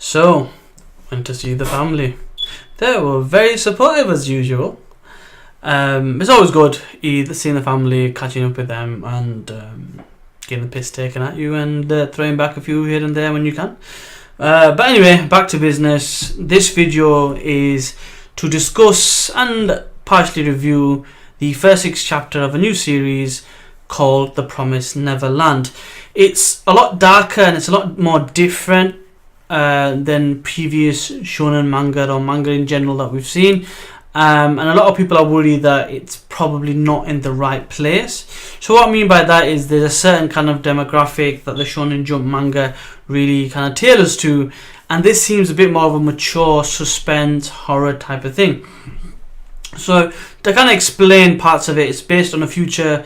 So, went to see the family. They were very supportive as usual. It's always good either seeing the family, catching up with them, and getting the piss taken at you, and throwing back a few here and there when you can. But anyway, back to business. This video is to discuss and partially review the first 6 chapter of a new series called The Promised Neverland. It's a lot darker and it's a lot more different than previous shonen manga or manga in general that we've seen. And a lot of people are worried that it's probably not in the right place. So what I mean by that is there's a certain kind of demographic that the Shonen Jump manga really kind of tailors to, and this seems a bit more of a mature suspense horror type of thing. So to kind of explain parts of it, it's based on a future,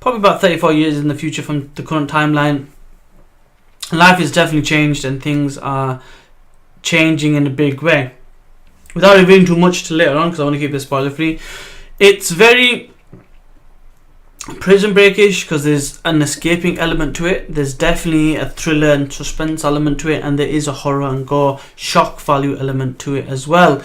probably about 34 years in the future from the current timeline. Life has definitely changed and things are changing in a big way. Without revealing too much to later on, because I want to keep this spoiler free, it's very Prison Break-ish because there's an escaping element to it. There's definitely a thriller and suspense element to it, and there is a horror and gore shock value element to it as well.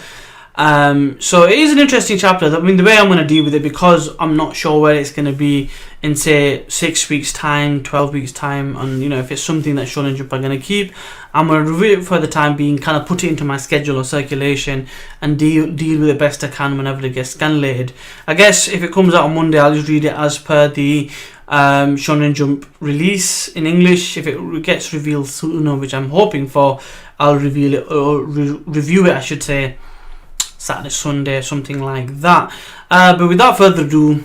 So it is an interesting chapter. I mean, the way I'm going to deal with it, because I'm not sure where it's going to be in, say, 6 weeks time, 12 weeks time, and if it's something that Shonen Jump are going to keep, I'm going to review it for the time being, kind of put it into my schedule or circulation, and deal with it best I can whenever it gets scanlated. I guess if it comes out on Monday, I'll just read it as per the Shonen Jump release in English. If it gets revealed sooner, which I'm hoping for, I'll reveal it or review it, I should say, Saturday, Sunday, something like that. But without further ado,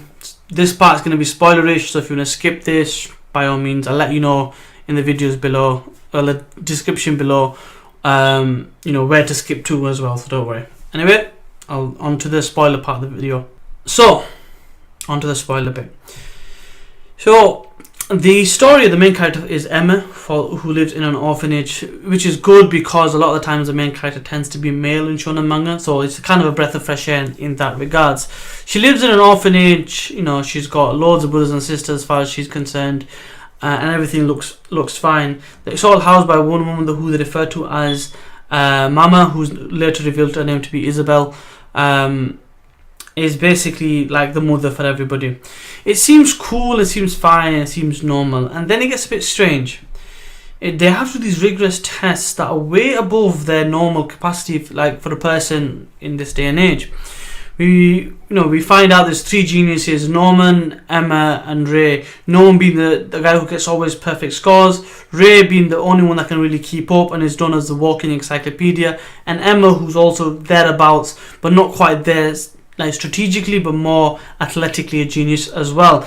this part is going to be spoilerish, so if you want to skip this, by all means, I'll let you know in the videos below, or the description below, where to skip to as well, so don't worry. Anyway, on to the spoiler part of the video. So, on to the spoiler bit. So, the story of the main character is Emma, who lives in an orphanage, which is good because a lot of the times the main character tends to be male in shonen manga, so it's kind of a breath of fresh air in that regards. She lives in an orphanage, she's got loads of brothers and sisters as far as she's concerned, and everything looks fine. It's all housed by one woman who they refer to as Mama, who's later revealed her name to be Isabel. Is basically like the mother for everybody. It seems cool, it seems fine, it seems normal, and then it gets a bit strange. They have to do these rigorous tests that are way above their normal capacity, for a person in this day and age. We find out there's 3 geniuses: Norman, Emma, and Ray. Norman being the guy who gets always perfect scores, Ray being the only one that can really keep up and is known as the walking encyclopedia, and Emma, who's also thereabouts but not quite there, strategically, but more athletically a genius as well.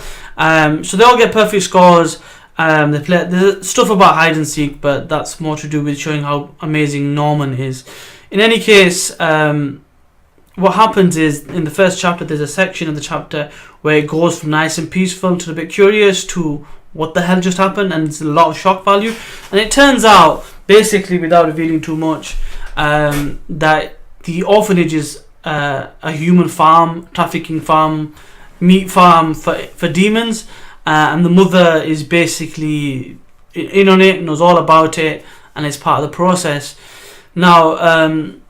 So they all get perfect scores. They play there's stuff about hide and seek, but that's more to do with showing how amazing Norman is. In any case, what happens is in the first chapter there's a section of the chapter where it goes from nice and peaceful to a bit curious to what the hell just happened, and it's a lot of shock value. And it turns out, basically without revealing too much, that the orphanage is a human farm, trafficking farm, meat farm for demons, and the mother is basically in on it, knows all about it, and is part of the process. Now,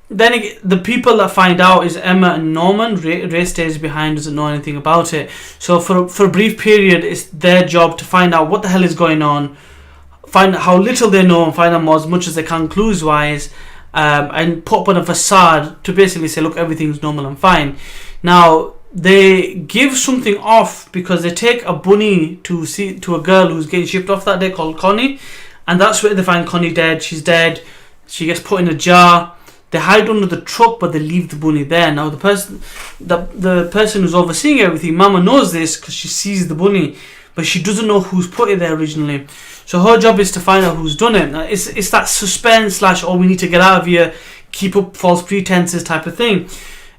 the people that find out is Emma and Norman. Ray stays behind, doesn't know anything about it. So for a brief period, it's their job to find out what the hell is going on, find out how little they know, and find out as much as they can clues-wise, and put up on a facade to basically say, look, everything's normal and fine. Now, they give something off because they take a bunny to a girl who's getting shipped off that day called Connie, and that's where they find Connie dead. She's dead. She gets put in a jar. They hide under the truck, but they leave the bunny there. Now, the person who's overseeing everything, Mama, knows this because she sees the bunny, but she doesn't know who's put it there originally. So her job is to find out who's done it. Now, it's that suspense / we need to get out of here, keep up false pretenses type of thing.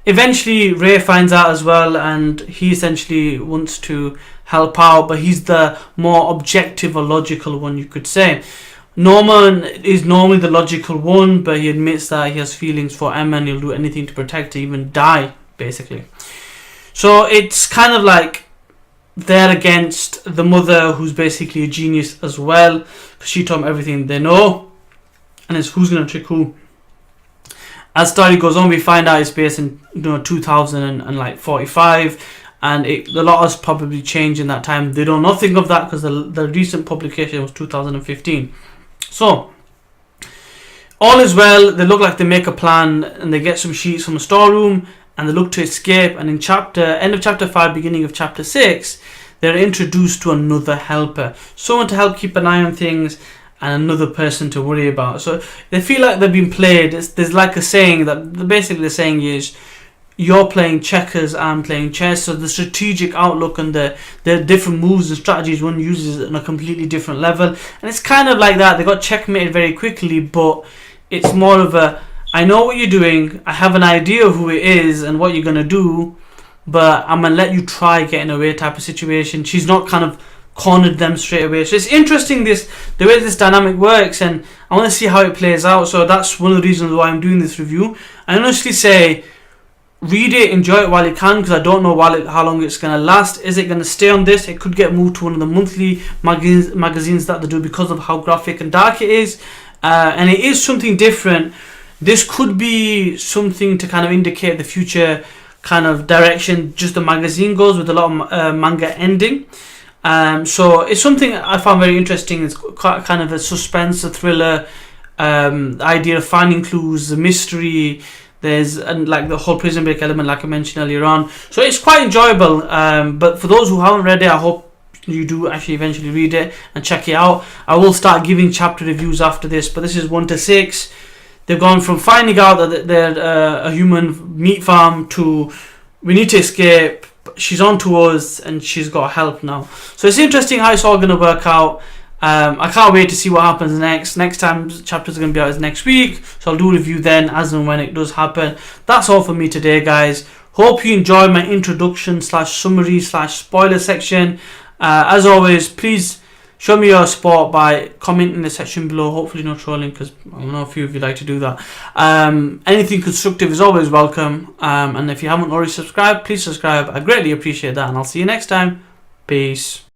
Eventually Ray finds out as well, and he essentially wants to help out, but he's the more objective or logical one, you could say. Norman is normally the logical one, but he admits that he has feelings for Emma and he'll do anything to protect her, even die, basically. So it's kind of like they're against the mother, who's basically a genius as well, because she taught them everything they know, and it's who's going to trick who. As story goes on, we find out it's based in 2045, and a lot has probably changed in that time. They know nothing of that because the recent publication was 2015. So all is well. They look like they make a plan, and they get some sheets from the storeroom, and they look to escape. And in end of chapter 5, beginning of chapter 6, they're introduced to another helper, someone to help keep an eye on things, and another person to worry about. So they feel like they've been played. There's like a saying that basically the saying is, you're playing checkers, I'm playing chess. So the strategic outlook and the different moves and strategies one uses on a completely different level. And it's kind of like that. They got checkmated very quickly, but it's more of a, I know what you're doing, I have an idea of who it is and what you're going to do, but I'm going to let you try getting away type of situation. She's not kind of cornered them straight away. So it's interesting the way this dynamic works, and I want to see how it plays out. So that's one of the reasons why I'm doing this review. I honestly say, read it, enjoy it while you can, because I don't know how long it's going to last. Is it going to stay on this? It could get moved to one of the monthly magazines that they do because of how graphic and dark it is. And it is something different. This could be something to kind of indicate the future kind of direction just the magazine goes, with a lot of manga ending. So it's something I found very interesting. It's quite kind of a suspense, a thriller, the idea of finding clues, the mystery. And like the whole prison break element, like I mentioned earlier on. So it's quite enjoyable. But for those who haven't read it, I hope you do actually eventually read it and check it out. I will start giving chapter reviews after this, but this is 1 to 6. They've gone from finding out that they're a human meat farm to we need to escape. She's on to us and she's got help now. So it's interesting how it's all going to work out. I can't wait to see what happens next. Next time chapters are going to be out is next week, so I'll do a review then as and when it does happen. That's all for me today, guys. Hope you enjoyed my introduction / summary / spoiler section. As always, please show me your support by commenting in the section below. Hopefully no trolling, because I know a few of you like to do that. Anything constructive is always welcome. And if you haven't already subscribed, please subscribe. I greatly appreciate that, and I'll see you next time. Peace.